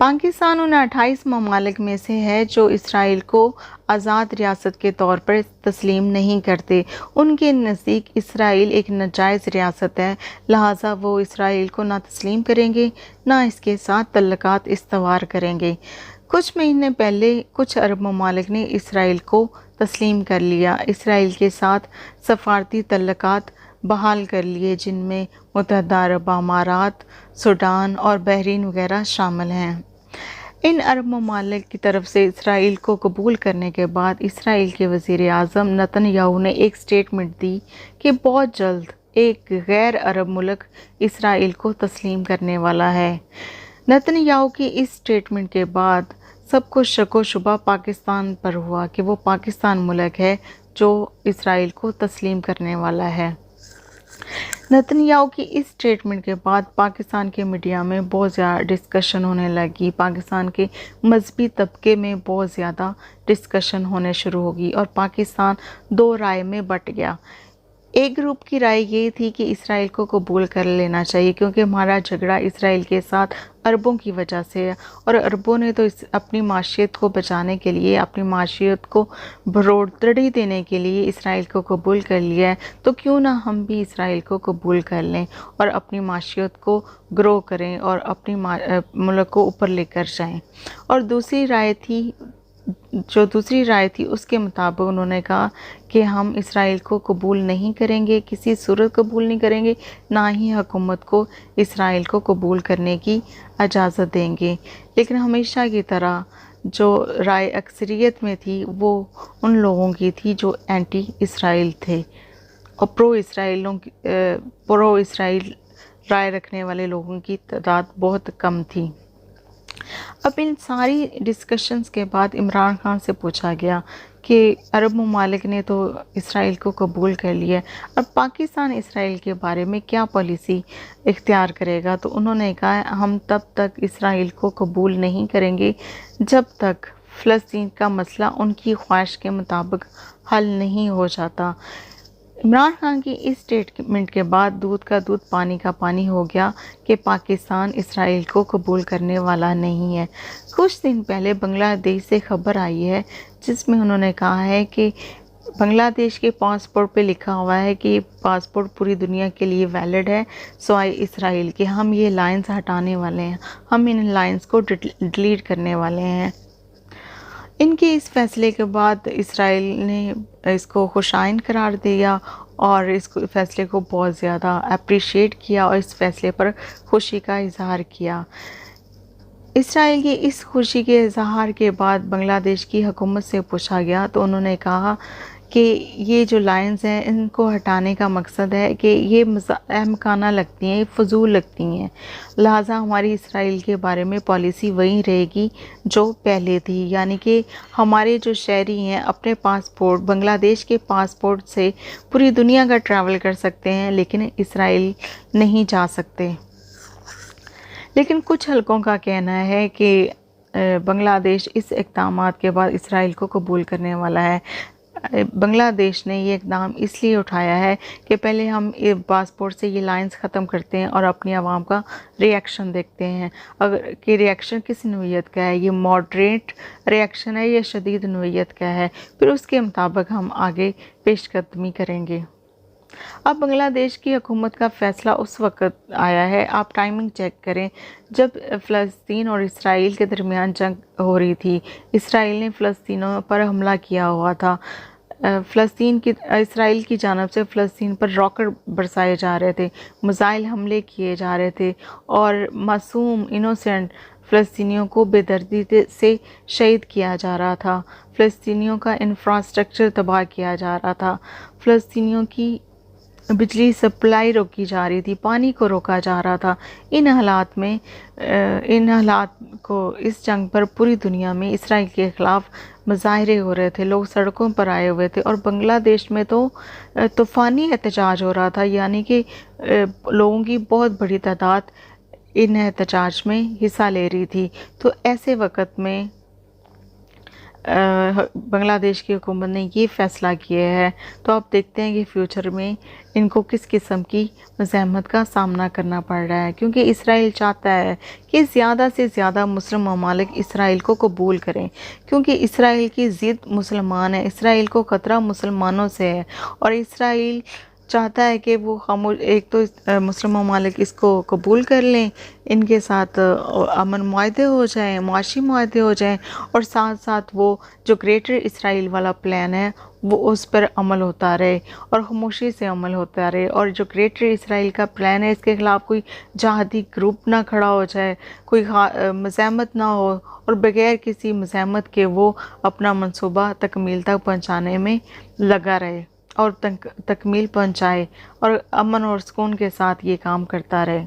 पाकिस्तान उन 28 ममालिक में से है जो इसराइल को आज़ाद रियासत के तौर पर तस्लीम नहीं करते। उनके नज़दीक इसराइल एक नाजायज़ रियासत है, लिहाजा वो इसराइल को ना तस्लीम करेंगे ना इसके साथ तल्लुकात इस्तवार करेंगे। कुछ महीने पहले कुछ अरब ममालिक ने इसराइल को तस्लीम कर लिया। इसराइल के साथ सफारती तल्लुकात बहाल कर लिए, जिनमें मुत्तहदा अरब अमारात, सूडान और बहरीन वगैरह शामिल हैं। इन अरब ममालिक की तरफ से इसराइल को कबूल करने के बाद इसराइल के वज़ीर आज़म नेतन्याहू ने एक स्टेटमेंट दी कि बहुत जल्द एक गैर अरब मुल्क इसराइल को तस्लीम करने वाला है। नेतन्याहू की इस स्टेटमेंट के बाद सबको शक व शुबा पाकिस्तान पर हुआ कि वो पाकिस्तान मुल्क है जो इसराइल को तस्लीम करने वाला है। नेतन्याहू की इस स्टेटमेंट के बाद पाकिस्तान के मीडिया में बहुत ज़्यादा डिस्कशन होने लगी। पाकिस्तान के मजहबी तबके में बहुत ज़्यादा डिस्कशन होने शुरू होगी और पाकिस्तान दो राय में बट गया। एक ग्रुप की राय ये थी कि इसराइल को कबूल कर लेना चाहिए क्योंकि हमारा झगड़ा इसराइल के साथ अरबों की वजह से है और अरबों ने तो अपनी माशियत को बचाने के लिए, अपनी माशियत को बढ़ोतरी देने के लिए इसराइल को कबूल कर लिया है, तो क्यों ना हम भी इसराइल को कबूल कर लें और अपनी माशियत को ग्रो करें और अपनी मुल्क को ऊपर लेकर जाएं। और दूसरी राय थी उसके मुताबिक उन्होंने कहा कि हम इसराइल को कबूल नहीं करेंगे, किसी सूरत कबूल नहीं करेंगे, ना ही हुकूमत को इसराइल को कबूल करने की इजाज़त देंगे। लेकिन हमेशा की तरह जो राय अक्सरियत में थी वो उन लोगों की थी जो एंटी इसराइल थे और प्रो इसराइल राय रखने वाले लोगों की तादाद बहुत कम थी। अब इन सारी डिस्कशंस के बाद इमरान खान से पूछा गया कि अरब ममालिक ने तो इसराइल को कबूल कर लिया, अब पाकिस्तान इसराइल के बारे में क्या पॉलिसी इख्तियार करेगा। तो उन्होंने कहा हम तब तक इसराइल को कबूल नहीं करेंगे जब तक फ़लस्तीन का मसला उनकी ख्वाहिश के मुताबिक हल नहीं हो जाता। इमरान खान की इस स्टेटमेंट के बाद दूध का दूध पानी का पानी हो गया कि पाकिस्तान इसराइल को कबूल करने वाला नहीं है। कुछ दिन पहले बांग्लादेश से खबर आई है जिसमें उन्होंने कहा है कि बांग्लादेश के पासपोर्ट पे लिखा हुआ है कि पासपोर्ट पूरी दुनिया के लिए वैलिड है सिवाय इसराइल के। हम ये लाइंस हटाने वाले हैं, हम इन लाइंस को डिलीट करने वाले हैं। इनके इस फैसले के बाद इसराइल ने इसको खुशाइन करार दिया और इस फैसले को बहुत ज़्यादा अप्रिशिएट किया और इस फैसले पर खुशी का इजहार किया। इसराइल की इस खुशी के इजहार के बाद बांग्लादेश की हुकूमत से पूछा गया तो उन्होंने कहा कि ये जो लाइंस हैं इनको हटाने का मकसद है कि ये अहमकाना लगती हैं, ये फजूल लगती हैं, लिहाजा हमारी इसराइल के बारे में पॉलिसी वही रहेगी जो पहले थी, यानी कि हमारे जो शहरी हैं अपने पासपोर्ट बांग्लादेश के पासपोर्ट से पूरी दुनिया का ट्रैवल कर सकते हैं लेकिन इसराइल नहीं जा सकते। लेकिन कुछ हलकों का कहना है कि बांग्लादेश इस इक़दामात के बाद इसराइल को कबूल करने वाला है। बांग्लादेश ने ये इक़दाम इसलिए उठाया है कि पहले हम पासपोर्ट से ये लाइंस ख़त्म करते हैं और अपनी आवाम का रिएक्शन देखते हैं, अगर कि रिएक्शन किस नौइयत का है, ये मॉडरेट रिएक्शन है या शदीद नौइयत का है, फिर उसके मुताबिक हम आगे पेशकदमी करेंगे। अब बांग्लादेश की हुकूमत का फ़ैसला उस वक़्त आया है, आप टाइमिंग चेक करें, जब फ़लस्तीन और इसराइल के दरमियान जंग हो रही थी। इसराइल ने फ़लस्तीनियों पर हमला किया हुआ था। इसराइल की जानिब से फ़लस्तीन पर रॉकेट बरसाए जा रहे थे, मिसाइल हमले किए जा रहे थे और मासूम इनोसेंट फ़लस्तीनियों को बेदर्दी से शहीद किया जा रहा था। फ़लस्तीनियों का इंफ्रास्ट्रक्चर तबाह किया जा रहा था, फ़लस्तीनियों की बिजली सप्लाई रोकी जा रही थी, पानी को रोका जा रहा था। इन हालात को इस जंग पर पूरी दुनिया में इसराइल के ख़िलाफ़ मुज़ाहरे हो रहे थे, लोग सड़कों पर आए हुए थे और बांग्लादेश में तो तूफ़ानी एहतजाज हो रहा था, यानी कि लोगों की बहुत बड़ी तादाद इन एहतजाज में हिस्सा ले रही थी। तो ऐसे वक्त में बांग्लादेश की हुकूमत ने ये फ़ैसला किया है, तो आप देखते हैं कि फ़्यूचर में इनको किस किस्म की मज़ाहमत का सामना करना पड़ रहा है, क्योंकि इसराइल चाहता है कि ज़्यादा से ज़्यादा मुस्लिम ममालिक इसराइल को कबूल करें, क्योंकि इसराइल की ज़िद मुसलमान है, इसराइल को ख़तरा मुसलमानों से है। और इसराइल चाहता है कि वो खामोश, एक तो मुस्लिम ममालिक इसको कबूल कर लें, इनके साथ अमन मुआहदे हो जाएँ, मुआशी मुआहदे हो जाएँ, और साथ साथ वो जो ग्रेटर इसराइल वाला प्लान है वो उस पर अमल होता रहे और खामोशी से अमल होता रहे। और जो ग्रेटर इसराइल का प्लान है इसके ख़िलाफ़ कोई जहादी ग्रुप ना खड़ा हो जाए, कोई मज़ाहमत ना हो, और बग़ैर किसी मज़ाहमत के वो अपना मंसूबा तकमील तक पहुँचाने में लगा रहे और तकमील पहुँचाए और अमन और सुकून के साथ ये काम करता रहे।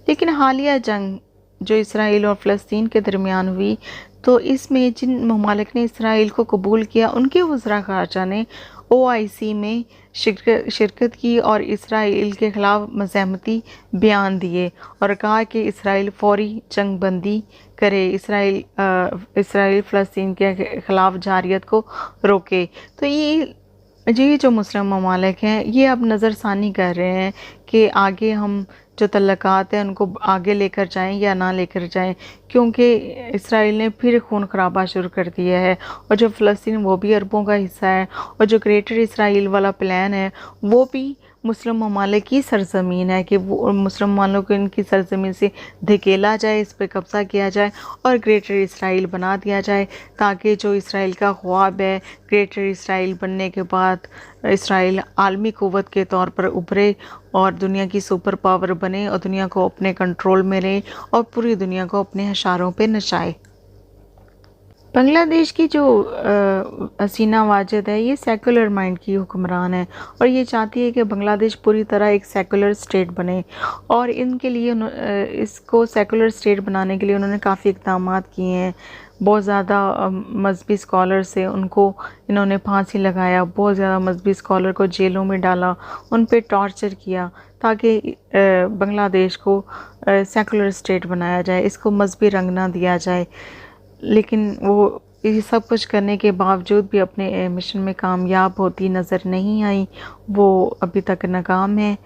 लेकिन हालिया जंग जो इसराइल और फ़लस्तीन के दरमियान हुई, तो इसमें जिन ममालिक ने इसराइल को कबूल किया उनके वज़रा ख़ारजा ने OIC में शिरकत की और इसराइल के ख़िलाफ़ मज़ाहमती बयान दिए और कहा कि इसराइल फ़ौरी जंग बंदी करे, इसराइल फ़लस्तीन के ख़िलाफ़ जारियत को रोके। तो ये जो मुस्लिम ममालिक हैं ये अब नज़रसानी कर रहे हैं कि आगे हम जो तल्लुकात हैं उनको आगे लेकर जाएं या ना लेकर जाएं, क्योंकि इसराइल ने फिर खून खराबा शुरू कर दिया है। और जो फ़लस्तीन वो भी अरबों का हिस्सा है, और जो ग्रेटर इसराइल वाला प्लान है वो भी मुस्लिम ममालिक की सरज़मीन है कि वो मुस्लिम ममालिक को इनकी सरज़मीन से धकेला जाए, इस पर कब्ज़ा किया जाए और ग्रेटर इसराइल बना दिया जाए, ताकि जो इसराइल का ख्वाब है ग्रेटर इसराइल बनने के बाद इसराइल आलमी क़ुव्वत के तौर पर उभरे और दुनिया की सुपर पावर बने और दुनिया को अपने कंट्रोल में ले और पूरी दुनिया को अपने इशारों पे नचाए। बांग्लादेश की जो हसीना वाजिद है ये सेकुलर माइंड की हुक्मरान है और ये चाहती है कि बांग्लादेश पूरी तरह एक सेकुलर स्टेट बने, और इनके लिए इसको सेकुलर स्टेट बनाने के लिए उन्होंने काफ़ी इक़दाम किए हैं। बहुत ज़्यादा मजहबी स्कॉलर से उनको इन्होंने फांसी लगाया, बहुत ज़्यादा मजहबी स्कॉलर को जेलों में डाला, उन पे टॉर्चर किया ताकि बांग्लादेश को सेकुलर स्टेट बनाया जाए, इसको मजहबी रंग ना दिया जाए। लेकिन वो ये सब कुछ करने के बावजूद भी अपने मिशन में कामयाब होती नज़र नहीं आई, वो अभी तक नाकाम है।